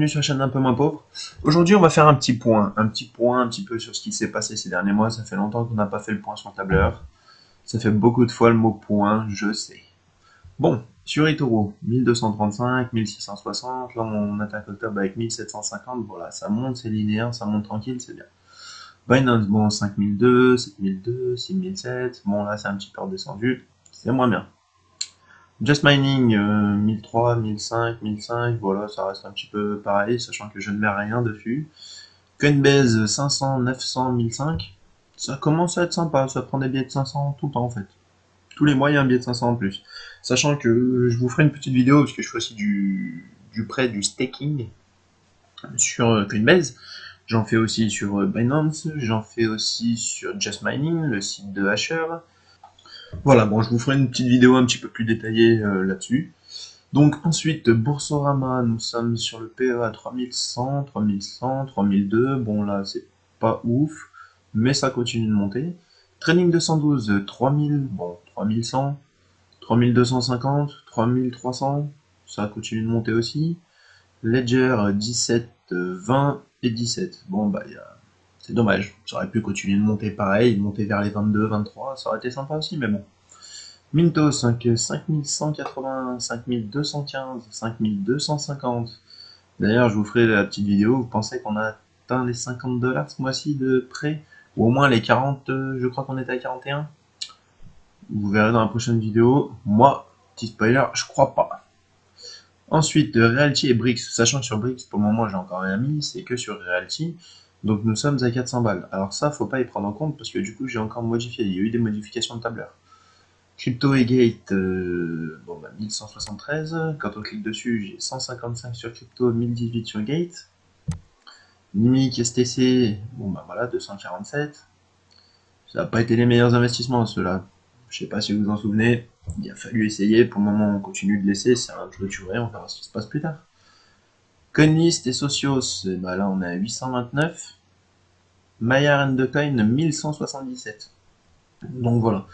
Bienvenue sur la chaîne un peu moins pauvre. Aujourd'hui, on va faire un petit point un petit peu sur ce qui s'est passé ces derniers mois. Ça fait longtemps qu'on n'a pas fait le point sur le tableur. Ça fait beaucoup de fois le mot point, je sais. Bon, sur eToro, 1235, 1660. Là, on attaque octobre avec 1750. Voilà, ça monte, c'est linéaire, ça monte tranquille, c'est bien. Binance, bon, 5002, 7002, 6007. Bon, là, c'est un petit peu redescendu. C'est moins bien. Just Mining, 1003, 1005, 1005, voilà, ça reste un petit peu pareil, sachant que je ne mets rien dessus. Coinbase, 500, 900, 1005, ça commence à être sympa, ça prend des billets de 500 tout le temps en fait. Tous les mois, il y a un billet de 500 en plus. Sachant que je vous ferai une petite vidéo, parce que je fais aussi du prêt, du staking sur Coinbase. J'en fais aussi sur Binance, j'en fais aussi sur Just Mining, le site de Hasher. Voilà, bon, je vous ferai une petite vidéo un petit peu plus détaillée là-dessus. Donc ensuite, Boursorama, nous sommes sur le PE à 3100, 3100, 3002. Bon là, c'est pas ouf, mais ça continue de monter. Trading 212, 3000, bon, 3100, 3250, 3300, ça continue de monter aussi. Ledger 17, 20 et 17. Bon bah, c'est dommage, ça aurait pu continuer de monter pareil, monter vers les 22, 23, ça aurait été sympa aussi, mais bon. Mintos, 5180, 5215, 5250. D'ailleurs, je vous ferai la petite vidéo. Vous pensez qu'on a atteint les 50 dollars ce mois-ci de près? Ou au moins les 40, je crois qu'on était à 41. Vous verrez dans la prochaine vidéo. Moi, petit spoiler, je crois pas. Ensuite, Realty et Brix. Sachant que sur Brix, pour le moment, j'ai encore rien mis. C'est que sur Realty. Donc nous sommes à 400 balles. Alors ça, faut pas y prendre en compte parce que du coup, j'ai encore modifié. Il y a eu des modifications de tableur. Crypto et Gate, bon, bah, 1173. Quand on clique dessus, j'ai 155 sur Crypto, 1018 sur Gate. Nimic STC, bon bah voilà, 247. Ça n'a pas été les meilleurs investissements ceux-là. Je sais pas si vous vous en souvenez. Il a fallu essayer. Pour le moment, on continue de laisser. C'est un clôturé. On verra ce qui se passe plus tard. Coinlist et Socios, bah là on est à 829. Maya and the Coin, 1177. Donc voilà.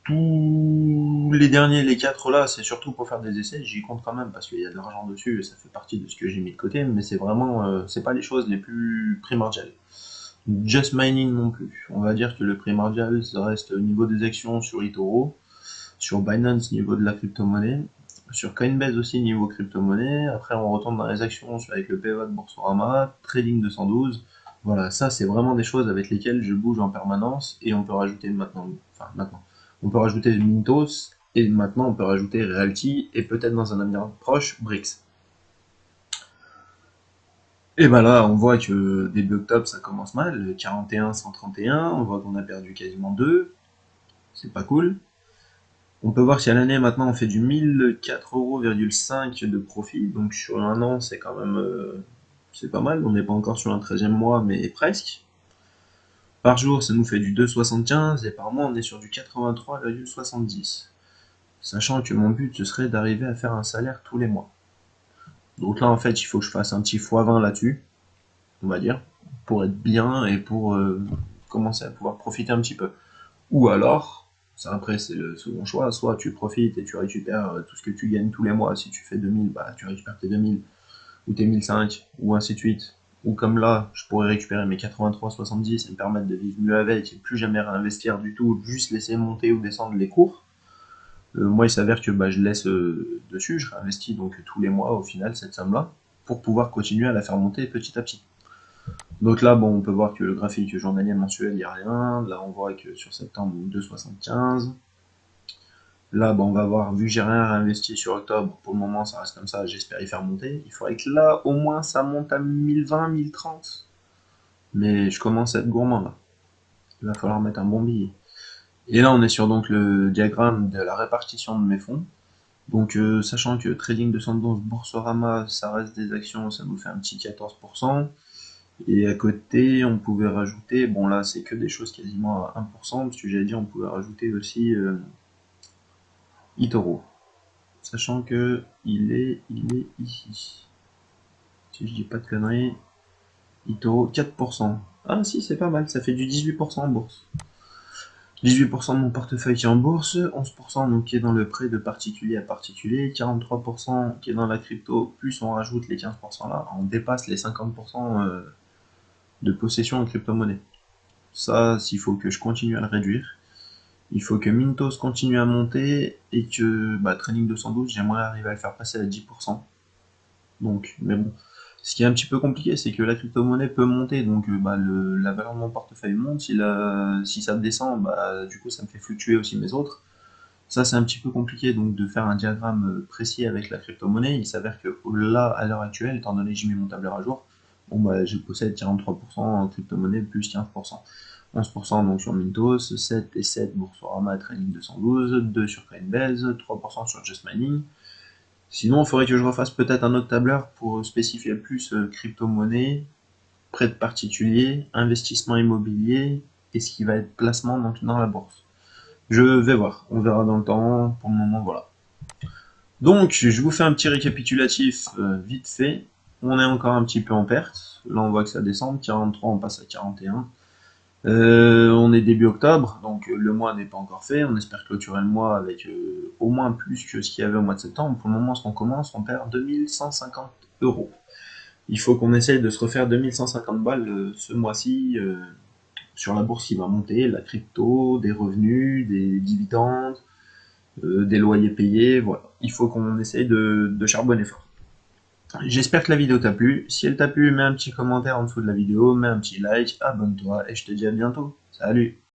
Tous les derniers, les 4 là, c'est surtout pour faire des essais, j'y compte quand même parce qu'il y a de l'argent dessus et ça fait partie de ce que j'ai mis de côté, mais c'est vraiment, c'est pas les choses les plus primordiales. Just Mining non plus. On va dire que le primordial, ça reste au niveau des actions sur eToro, sur Binance niveau de la crypto-monnaie, sur Coinbase aussi niveau crypto-monnaie, après on retourne dans les actions avec le PEA de Boursorama, Trading 212, voilà, ça c'est vraiment des choses avec lesquelles je bouge en permanence et on peut rajouter maintenant, on peut rajouter Mintos et maintenant on peut rajouter Realty et peut-être dans un avenir proche Brix. Et ben là on voit que début octobre ça commence mal, 41, 131, on voit qu'on a perdu quasiment 2, c'est pas cool. On peut voir si à l'année maintenant on fait du 1004,5 € de profit, donc sur un an c'est quand même c'est pas mal, on n'est pas encore sur un 13e mois mais presque. Par jour ça nous fait du 2,75 et par mois on est sur du 83,70. Sachant que mon but ce serait d'arriver à faire un salaire tous les mois. Donc là en fait il faut que je fasse un petit x20 là-dessus, on va dire, pour être bien et pour commencer à pouvoir profiter un petit peu. Ou alors, ça après c'est le second choix, soit tu profites et tu récupères tout ce que tu gagnes tous les mois, si tu fais 2000, bah tu récupères tes 2000, ou tes 1005, ou ainsi de suite. Ou comme là, je pourrais récupérer mes 83,70 et me permettre de vivre mieux avec, et plus jamais réinvestir du tout, juste laisser monter ou descendre les cours. Moi il s'avère que bah, je laisse dessus, je réinvestis donc tous les mois au final cette somme-là, pour pouvoir continuer à la faire monter petit à petit. Donc là, bon, on peut voir que le graphique journalier mensuel, il n'y a rien. Là, on voit que sur septembre, 2,75. Là, bon, on va voir, vu que j'ai rien réinvesti sur octobre, pour le moment, ça reste comme ça, j'espère y faire monter. Il faudrait que là, au moins, ça monte à 1020, 1030. Mais je commence à être gourmand, là. Il va falloir mettre un bon billet. Et là, on est sur donc le diagramme de la répartition de mes fonds. Donc, sachant que Trading 211, Boursorama, ça reste des actions, ça nous fait un petit 14%. Et à côté, on pouvait rajouter, bon là c'est que des choses quasiment à 1%, parce que j'allais dire on pouvait rajouter aussi eToro. Sachant que il est ici. Si je dis pas de conneries, eToro 4%. Ah si c'est pas mal, ça fait du 18% en bourse. 18% de mon portefeuille qui est en bourse, 11% donc qui est dans le prêt de particulier à particulier, 43% qui est dans la crypto, plus on rajoute les 15% là, on dépasse les 50% de possession en crypto-monnaie. Ça, s'il faut que je continue à le réduire. Il faut que Mintos continue à monter et que Trading 212, j'aimerais arriver à le faire passer à 10%. Donc, mais bon, ce qui est un petit peu compliqué, c'est que la crypto-monnaie peut monter, donc la valeur de mon portefeuille monte. Si ça descend, du coup, ça me fait fluctuer aussi mes autres. Ça, c'est un petit peu compliqué donc de faire un diagramme précis avec la crypto-monnaie. Il s'avère que là, à l'heure actuelle, étant donné que j'ai mis mon tableur à jour, je possède 43% en crypto-monnaie plus 15%. 11% donc sur Mintos, 7 et 7 Boursorama Trading 212, 2 sur Coinbase, 3% sur Just Mining. Sinon, il faudrait que je refasse peut-être un autre tableur pour spécifier plus crypto-monnaie, prêt de particulier, investissement immobilier et ce qui va être placement dans la bourse. Je vais voir, on verra dans le temps. Pour le moment, voilà. Donc, je vous fais un petit récapitulatif vite fait. On est encore un petit peu en perte. Là, on voit que ça descend. 43, on passe à 41. On est début octobre, donc le mois n'est pas encore fait. On espère clôturer le mois avec au moins plus que ce qu'il y avait au mois de septembre. Pour le moment, ce qu'on commence, on perd 2150 euros. Il faut qu'on essaye de se refaire 2150 balles ce mois-ci sur la bourse qui va monter, la crypto, des revenus, des dividendes, des loyers payés. Voilà. Il faut qu'on essaye de charbonner fort. J'espère que la vidéo t'a plu. Si elle t'a plu, mets un petit commentaire en dessous de la vidéo, mets un petit like, abonne-toi et je te dis à bientôt. Salut!